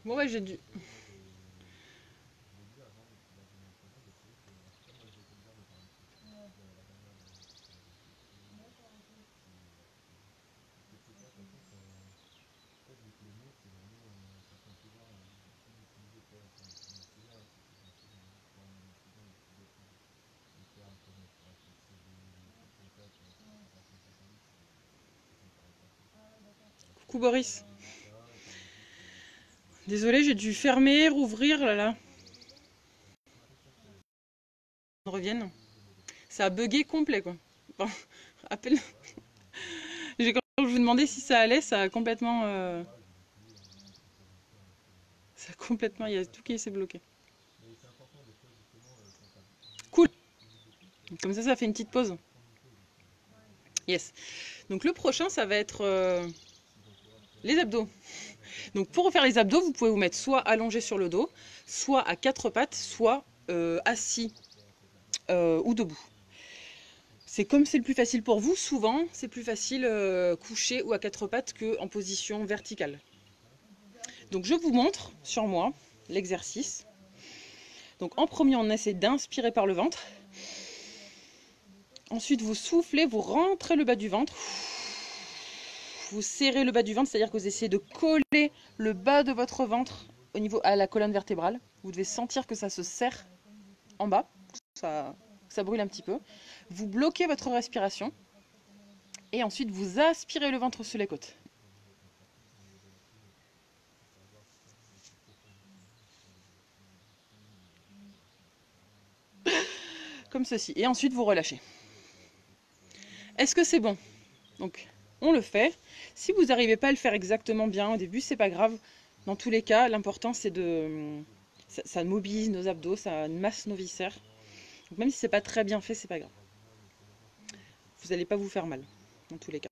Bon, ouais, j'ai dû. Coucou Boris. Désolée, j'ai dû fermer, rouvrir, là là. Ils reviennent. Ça a bugué complet, quoi. Enfin, à peine. Quand je vous demandais si ça allait, ça a complètement. Ça a complètement. Il y a tout qui s'est bloqué. Cool. Comme ça fait une petite pause. Yes. Donc le prochain, ça va être les abdos. Donc pour refaire les abdos, vous pouvez vous mettre soit allongé sur le dos, soit à quatre pattes, soit assis ou debout. C'est comme c'est le plus facile pour vous. Souvent, c'est plus facile couché ou à quatre pattes qu'en position verticale. Donc je vous montre sur moi l'exercice. Donc en premier, on essaie d'inspirer par le ventre. Ensuite, vous soufflez, vous rentrez le bas du ventre. Vous serrez le bas du ventre, c'est-à-dire que vous essayez de coller le bas de votre ventre au niveau à la colonne vertébrale. Vous devez sentir que ça se serre en bas, ça brûle un petit peu. Vous bloquez votre respiration et ensuite vous aspirez le ventre sur les côtes. Comme ceci. Et ensuite vous relâchez. Est-ce que c'est bon? Donc on le fait. Si vous n'arrivez pas à le faire exactement bien au début, c'est pas grave. Dans tous les cas, l'important c'est de... Ça mobilise nos abdos, ça masse nos viscères. Donc même si c'est pas très bien fait, c'est pas grave. Vous n'allez pas vous faire mal, dans tous les cas.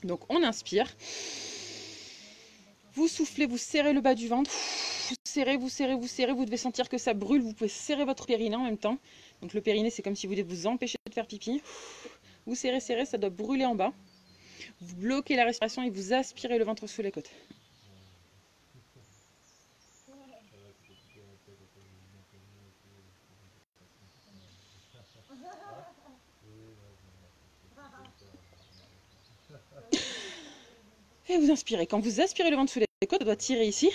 Donc on inspire. Vous soufflez, vous serrez le bas du ventre. Vous serrez, vous serrez, vous serrez. Vous devez sentir que ça brûle. Vous pouvez serrer votre périnée en même temps. Donc le périnée, c'est comme si vous voulez vous empêcher de faire pipi. Vous serrez, serrez, ça doit brûler en bas. Vous bloquez la respiration et vous aspirez le ventre sous les côtes. Et vous inspirez. Quand vous aspirez le ventre sous les côtes, ça doit tirer ici,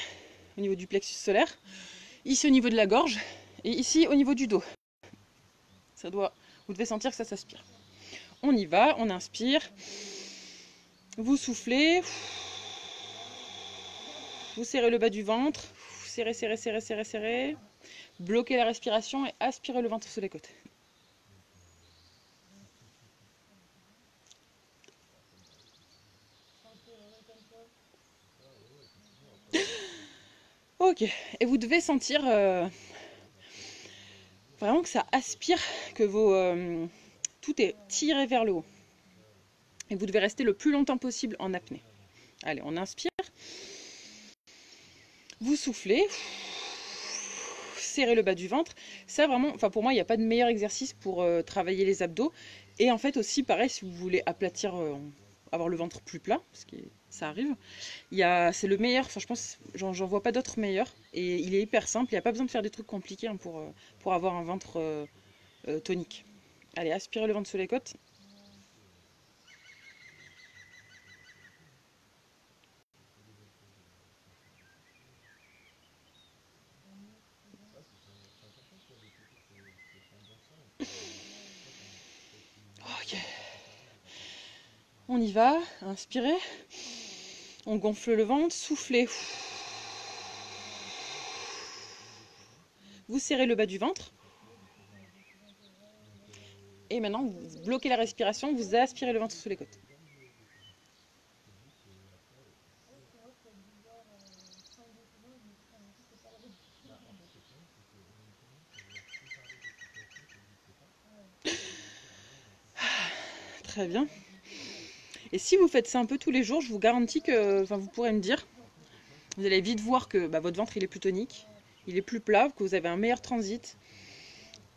au niveau du plexus solaire, ici au niveau de la gorge et ici au niveau du dos. Vous devez sentir que ça s'aspire. On y va, on inspire. Vous soufflez. Vous serrez le bas du ventre. Serrez, serrez, serrez, serrez, serrez. Bloquez la respiration et aspirez le ventre sous les côtes. Ok, et vous devez sentir vraiment que ça aspire, que tout est tiré vers le haut. Et vous devez rester le plus longtemps possible en apnée. Allez, on inspire. Vous soufflez. Serrez le bas du ventre. Ça vraiment, enfin pour moi, il n'y a pas de meilleur exercice pour travailler les abdos. Et en fait aussi, pareil, si vous voulez aplatir, avoir le ventre plus plat, parce que ça arrive, c'est le meilleur. Enfin, je pense, j'en vois pas d'autre meilleur. Et il est hyper simple. Il n'y a pas besoin de faire des trucs compliqués hein, pour avoir un ventre tonique. Allez, aspirez le ventre sous les côtes. Ok. On y va. Inspirez. On gonfle le ventre. Soufflez. Vous serrez le bas du ventre. Et maintenant, vous bloquez la respiration. Vous aspirez le ventre sous les côtes. Très bien. Et si vous faites ça un peu tous les jours, je vous garantis que, enfin, vous pourrez me dire, vous allez vite voir que votre ventre il est plus tonique, il est plus plat, que vous avez un meilleur transit,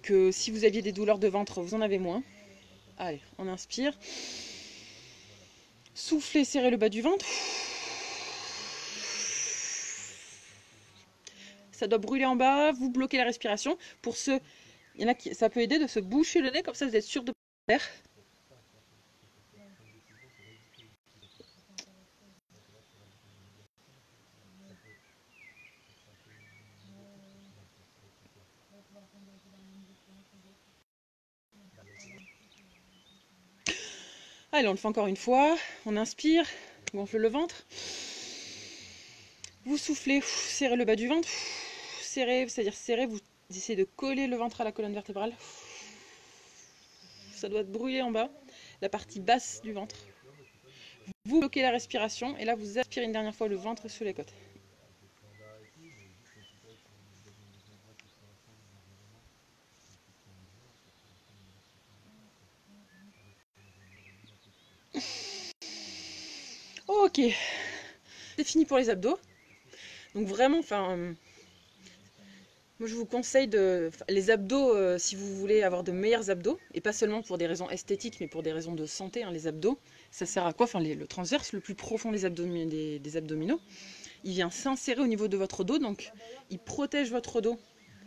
que si vous aviez des douleurs de ventre, vous en avez moins. Allez, on inspire. Soufflez, serrez le bas du ventre. ça doit brûler en bas, vous bloquez la respiration. Pour ceux, il y en a qui, ça peut aider de se boucher le nez, comme ça vous êtes sûr de faire. Allez, on le fait encore une fois. On inspire, gonfle le ventre. Vous soufflez, serrez le bas du ventre. Serrez, c'est-à-dire serrez, vous essayez de coller le ventre à la colonne vertébrale. Ça doit brûler en bas, la partie basse du ventre. Vous bloquez la respiration et là vous aspirez une dernière fois le ventre sous les côtes. Ok, c'est fini pour les abdos. Donc vraiment, moi je vous conseille les abdos, si vous voulez avoir de meilleurs abdos, et pas seulement pour des raisons esthétiques, mais pour des raisons de santé, hein, les abdos, ça sert à quoi? Le transverse, le plus profond des abdominaux, il vient s'insérer au niveau de votre dos, donc il protège votre dos.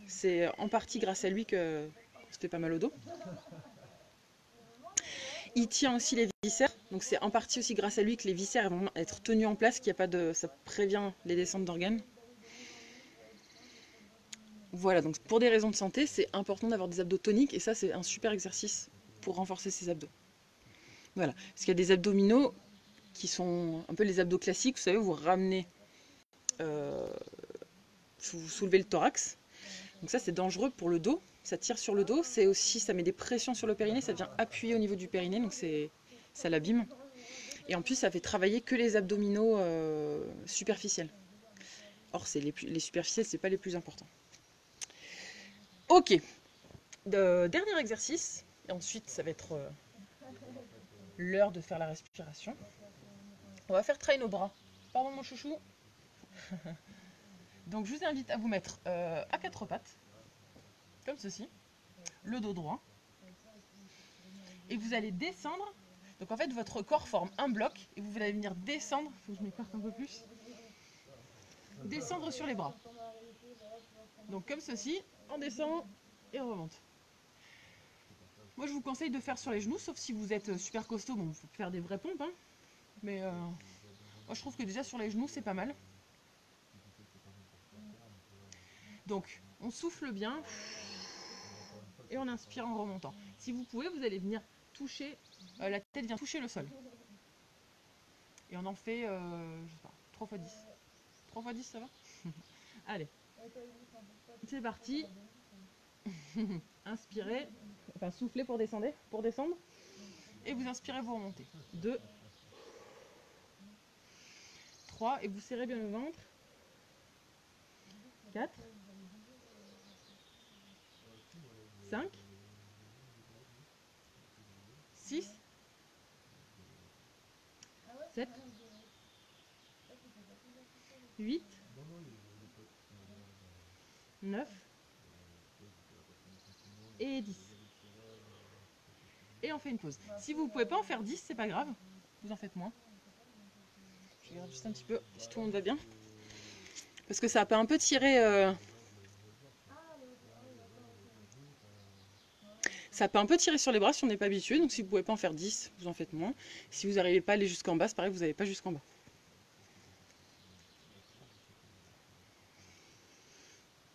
C'est en partie grâce à lui que ça fait pas mal au dos. Il tient aussi les viscères, donc c'est en partie aussi grâce à lui que les viscères vont être tenus en place, qu'il y a pas de, ça prévient les descentes d'organes. Voilà, donc pour des raisons de santé, c'est important d'avoir des abdos toniques et ça c'est un super exercice pour renforcer ses abdos. Voilà, parce qu'il y a des abdominaux qui sont un peu les abdos classiques, vous savez, vous ramenez, vous soulevez le thorax. Donc ça c'est dangereux pour le dos, ça tire sur le dos, c'est aussi, ça met des pressions sur le périnée, ça vient appuyer au niveau du périnée, donc ça l'abîme. Et en plus ça fait travailler que les abdominaux superficiels. Or les superficiels, c'est pas les plus importants. Ok, dernier exercice, et ensuite ça va être l'heure de faire la respiration. On va faire traîner nos bras. Pardon mon chouchou. Donc je vous invite à vous mettre à quatre pattes, comme ceci, le dos droit. Et vous allez descendre. Donc en fait votre corps forme un bloc et vous allez venir descendre. Il faut que je m'écarte un peu plus. Descendre sur les bras. Donc comme ceci, on descend et on remonte. Moi je vous conseille de faire sur les genoux, sauf si vous êtes super costaud, bon, vous pouvez faire des vraies pompes. Hein. Mais moi je trouve que déjà sur les genoux c'est pas mal. Donc on souffle bien et on inspire en remontant. Si vous pouvez, vous allez venir toucher, la tête vient toucher le sol. Et on en fait, je sais pas, 3 x 10. 3 x 10 ça va? Allez, c'est parti. Inspirez, enfin soufflez pour descendre. Et vous inspirez, vous remontez. 2, 3, et vous serrez bien le ventre. 4, 5, 6, 7, 8, 9 et 10. Et on fait une pause. Si vous ne pouvez pas en faire 10, c'est pas grave. Vous en faites moins. Je regarde juste un petit peu si tout le monde va bien. Parce que ça peut un peu tirer... Ça peut un peu tirer sur les bras si on n'est pas habitué. Donc si vous ne pouvez pas en faire 10, vous en faites moins. Si vous n'arrivez pas à aller jusqu'en bas, c'est pareil, vous n'allez pas jusqu'en bas.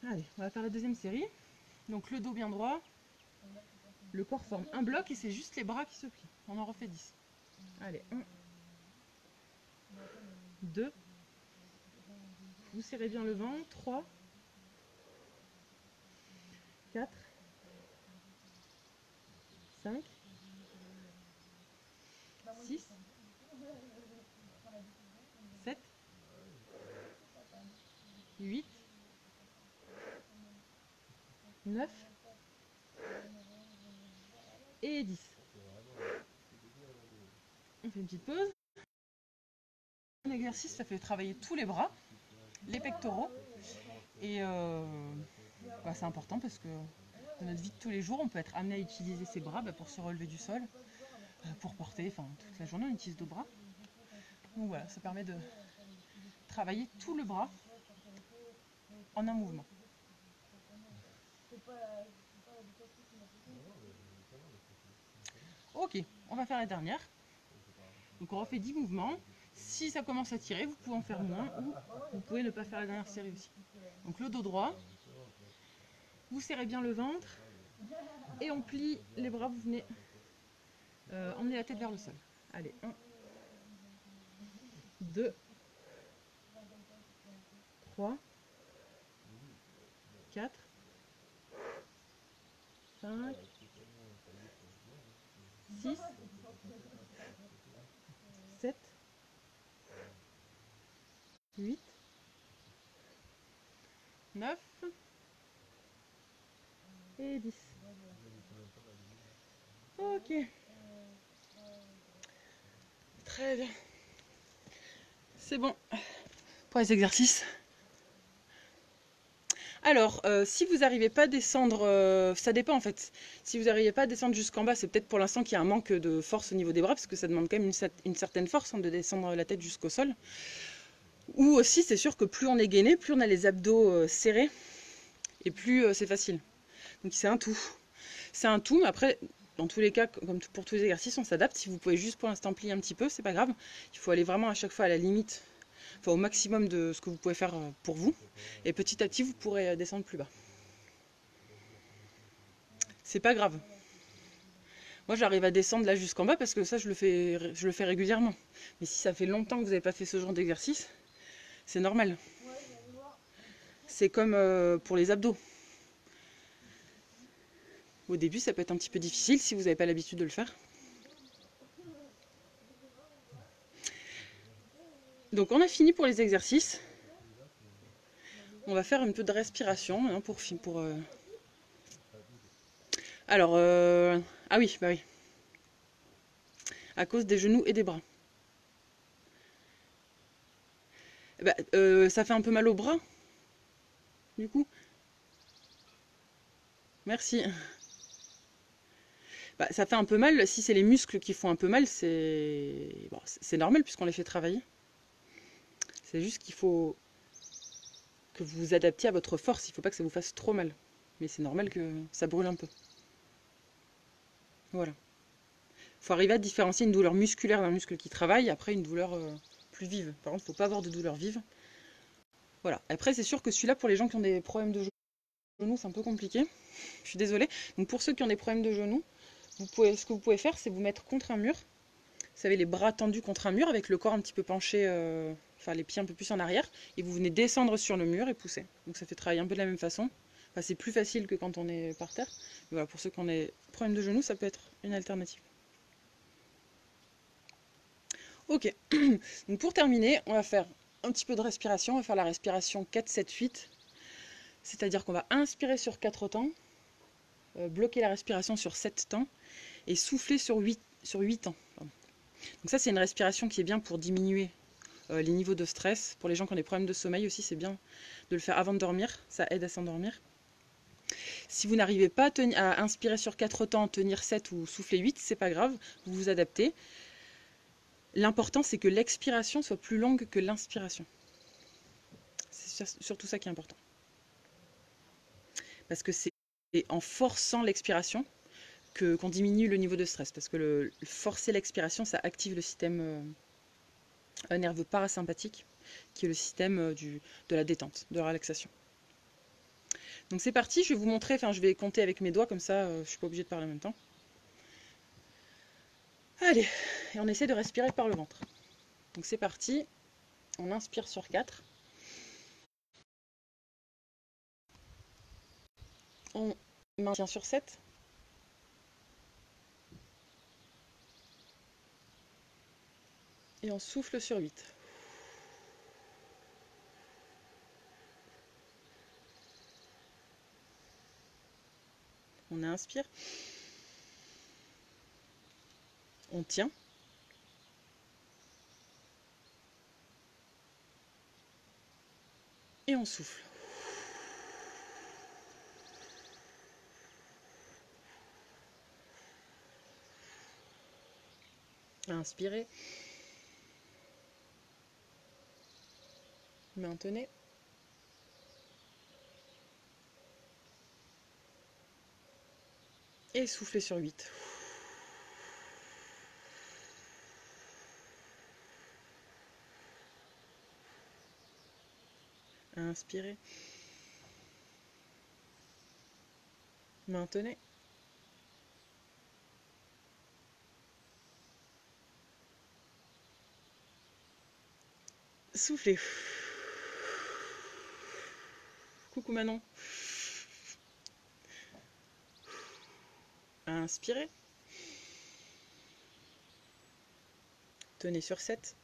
Allez, on va faire la deuxième série. Donc le dos bien droit. Le corps forme un bloc et c'est juste les bras qui se plient. On en refait 10. Allez, 1, 2. Vous serrez bien le ventre. 3, 4, 5, 6, 7, 8, 9 et 10. On fait une petite pause. Un exercice, ça fait travailler tous les bras, les pectoraux. Et c'est important parce que dans notre vie de tous les jours, on peut être amené à utiliser ses bras pour se relever du sol, pour porter, toute la journée on utilise nos bras. Donc voilà, ça permet de travailler tout le bras en un mouvement. Ok, on va faire la dernière. Donc on refait 10 mouvements. Si ça commence à tirer, vous pouvez en faire moins ou vous pouvez ne pas faire la dernière série aussi. Donc le dos droit, vous serrez bien le ventre et on plie les bras, vous venez emmener la tête vers le sol. Allez, 1, 2, 3, 4, 5, 6, 7, 8, 9 et 10. Ok. Très bien. C'est bon pour les exercices. Alors, si vous n'arrivez pas à descendre, ça dépend en fait. Si vous n'arrivez pas à descendre jusqu'en bas, c'est peut-être pour l'instant qu'il y a un manque de force au niveau des bras, parce que ça demande quand même une certaine force de descendre la tête jusqu'au sol. Ou aussi, c'est sûr que plus on est gainé, plus on a les abdos serrés, et plus c'est facile. Donc c'est un tout. C'est un tout, mais après, dans tous les cas, comme pour tous les exercices, on s'adapte. Si vous pouvez juste pour l'instant plier un petit peu, c'est pas grave. Il faut aller vraiment à chaque fois à la limite, enfin au maximum de ce que vous pouvez faire pour vous. Et petit à petit, vous pourrez descendre plus bas. C'est pas grave. Moi, j'arrive à descendre là jusqu'en bas parce que ça, je le fais régulièrement. Mais si ça fait longtemps que vous n'avez pas fait ce genre d'exercice, c'est normal. C'est comme pour les abdos. Au début, ça peut être un petit peu difficile si vous n'avez pas l'habitude de le faire. Donc, on a fini pour les exercices. On va faire un peu de respiration hein, pour. Alors, ah oui, bah oui. À cause des genoux et des bras. Bah, ça fait un peu mal au bras, du coup. Merci. Bah, ça fait un peu mal. Si c'est les muscles qui font un peu mal, c'est bon, c'est normal puisqu'on les fait travailler. C'est juste qu'il faut que vous vous adaptiez à votre force. Il ne faut pas que ça vous fasse trop mal. Mais c'est normal que ça brûle un peu. Voilà. Il faut arriver à différencier une douleur musculaire d'un muscle qui travaille, après une douleur plus vive. Par contre, il ne faut pas avoir de douleur vive. Voilà. Après, c'est sûr que celui-là, pour les gens qui ont des problèmes de genoux, c'est un peu compliqué. Je suis désolée. Donc pour ceux qui ont des problèmes de genoux, ce que vous pouvez faire, c'est vous mettre contre un mur. Vous savez, les bras tendus contre un mur, avec le corps un petit peu penché, enfin les pieds un peu plus en arrière. Et vous venez descendre sur le mur et pousser. Donc ça fait travailler un peu de la même façon. Enfin, c'est plus facile que quand on est par terre. Mais voilà, pour ceux qui ont des problèmes de genoux, ça peut être une alternative. Ok, donc pour terminer, on va faire un petit peu de respiration. On va faire la respiration 4-7-8. C'est-à-dire qu'on va inspirer sur 4 temps, bloquer la respiration sur 7 temps et souffler sur 8 temps. Pardon. Donc ça, c'est une respiration qui est bien pour diminuer les niveaux de stress. Pour les gens qui ont des problèmes de sommeil aussi, c'est bien de le faire avant de dormir. Ça aide à s'endormir. Si vous n'arrivez pas à inspirer sur 4 temps, tenir 7 ou souffler 8, c'est pas grave, vous vous adaptez. L'important, c'est que l'expiration soit plus longue que l'inspiration. C'est surtout ça qui est important. Parce que c'est en forçant l'expiration qu'on diminue le niveau de stress. Parce que forcer l'expiration, ça active le système nerveux parasympathique, qui est le système de la détente, de la relaxation. Donc c'est parti, je vais vous montrer, enfin je vais compter avec mes doigts, comme ça je ne suis pas obligée de parler en même temps. Allez, et on essaie de respirer par le ventre. Donc c'est parti, on inspire sur 4. On maintient sur 7. Et on souffle sur 8. On inspire. On tient. Et on souffle. Inspirez. Maintenez. Et soufflez sur 8. Inspirez. Maintenez. Soufflez. Coucou Manon. Inspirez. Tenez sur 7.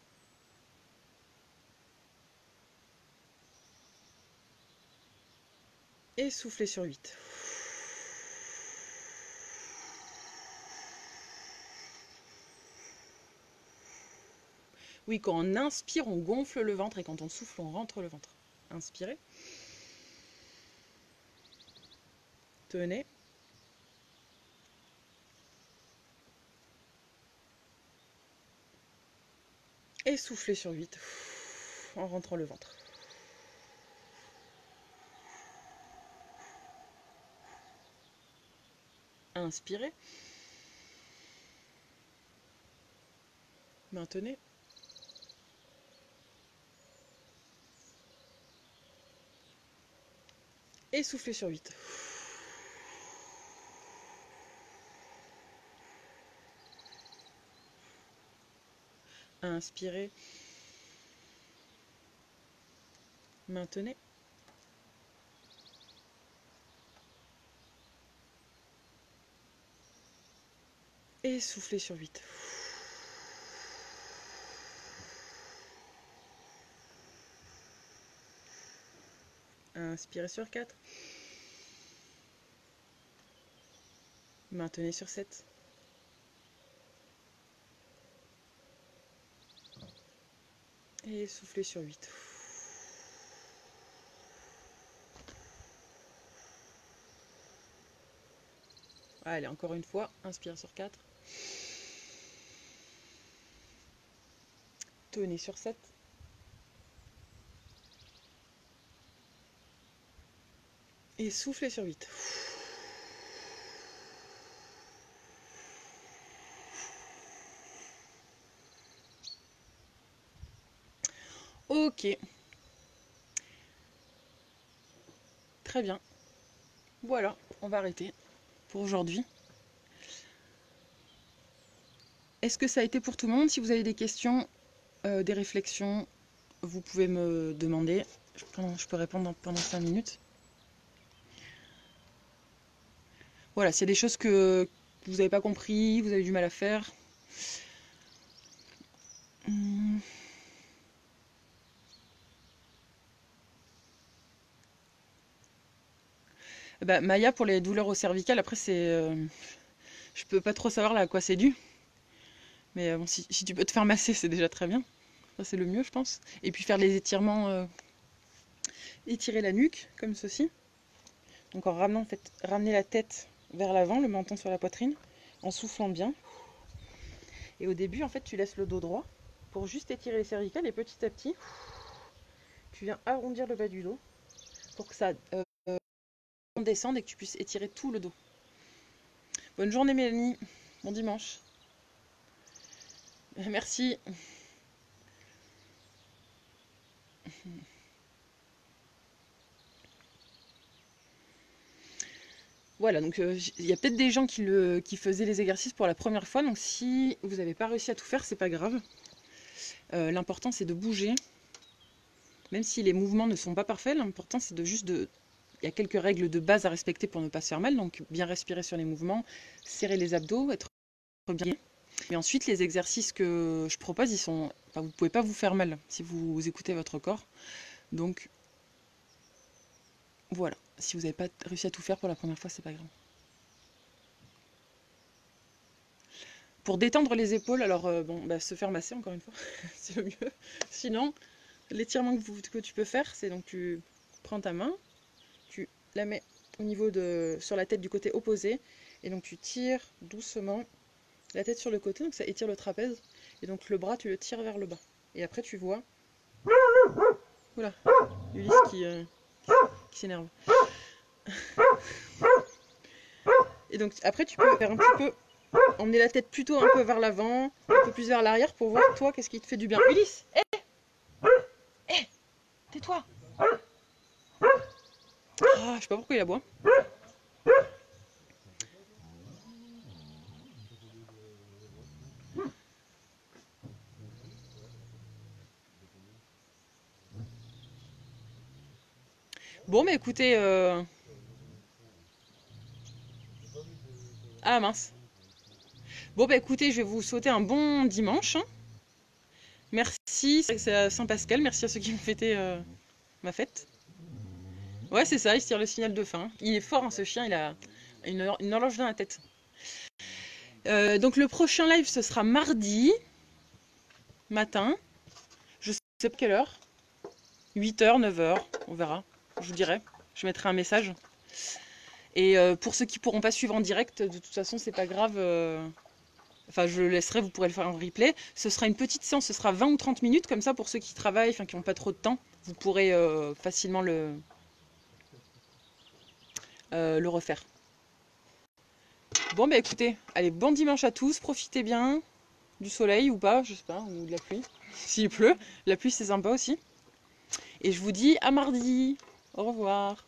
Et soufflez sur 8. Oui, quand on inspire, on gonfle le ventre et quand on souffle, on rentre le ventre. Inspirez. Tenez. Et soufflez sur 8 en rentrant le ventre. Inspirez. Maintenez. Et soufflez sur 8. Inspirez. Maintenez. Et soufflez sur 8. Inspirez sur 4. Maintenez sur 7. Et soufflez sur 8. Allez, encore une fois, inspire sur 4. Tenez sur 7. Et soufflez sur 8. Ok. Très bien. Voilà, on va arrêter pour aujourd'hui. Est-ce que ça a été pour tout le monde? Si vous avez des questions, des réflexions, vous pouvez me demander. Je peux répondre pendant 5 minutes. Voilà, s'il y a des choses que vous n'avez pas compris, vous avez du mal à faire. Bah, Maya, pour les douleurs au cervical, après, je peux pas trop savoir là à quoi c'est dû. Mais bon, si tu peux te faire masser, c'est déjà très bien. Ça, c'est le mieux, je pense. Et puis faire les étirements, étirer la nuque, comme ceci. Donc en ramenant, en fait, ramener la tête vers l'avant, le menton sur la poitrine, en soufflant bien. Et au début, en fait, tu laisses le dos droit pour juste étirer les cervicales. Et petit à petit, tu viens arrondir le bas du dos pour que ça descende et que tu puisses étirer tout le dos. Bonne journée Mélanie, bon dimanche. Merci. Voilà, donc il y a peut-être des gens qui faisaient les exercices pour la première fois, donc si vous n'avez pas réussi à tout faire, c'est pas grave. L'important c'est de bouger, même si les mouvements ne sont pas parfaits, l'important c'est de juste de... Il y a quelques règles de base à respecter pour ne pas se faire mal, donc bien respirer sur les mouvements, serrer les abdos, être bien. Mais ensuite, les exercices que je propose, vous ne pouvez pas vous faire mal si vous écoutez votre corps. Donc, voilà. Si vous n'avez pas réussi à tout faire pour la première fois, c'est pas grave. Pour détendre les épaules, alors, se faire masser, encore une fois, c'est le mieux. Sinon, l'étirement que tu peux faire, c'est donc tu prends ta main, tu la mets au niveau sur la tête du côté opposé, et donc tu tires doucement la tête sur le côté, donc ça étire le trapèze, et donc le bras, tu le tires vers le bas. Et après, tu vois... Oula, Ulysse qui s'énerve. Et donc après tu peux faire un petit peu, emmener la tête plutôt un peu vers l'avant, un peu plus vers l'arrière pour voir toi qu'est-ce qui te fait du bien. Ulysse, tais-toi. Ah, je sais pas pourquoi il aboie. Bon, mais écoutez... Ah mince. Bon, bah écoutez, je vais vous souhaiter un bon dimanche. Hein. Merci, c'est à Saint-Pascal. Merci à ceux qui ont fêté ma fête. Ouais, c'est ça, il se tire le signal de fin. Il est fort, hein, ce chien, il a une horloge dans la tête. Donc le prochain live, ce sera mardi matin. Je sais pas quelle heure. 8h, 9h, on verra. Je vous dirai. Je mettrai un message. Et pour ceux qui pourront pas suivre en direct, de toute façon, c'est pas grave. Enfin, je le laisserai, vous pourrez le faire en replay. Ce sera une petite séance, ce sera 20 ou 30 minutes, comme ça, pour ceux qui travaillent, enfin, qui n'ont pas trop de temps, vous pourrez facilement le refaire. Bon, bah écoutez, allez, bon dimanche à tous, profitez bien du soleil ou pas, je sais pas, ou de la pluie, s'il pleut. La pluie, c'est sympa aussi. Et je vous dis à mardi. Au revoir.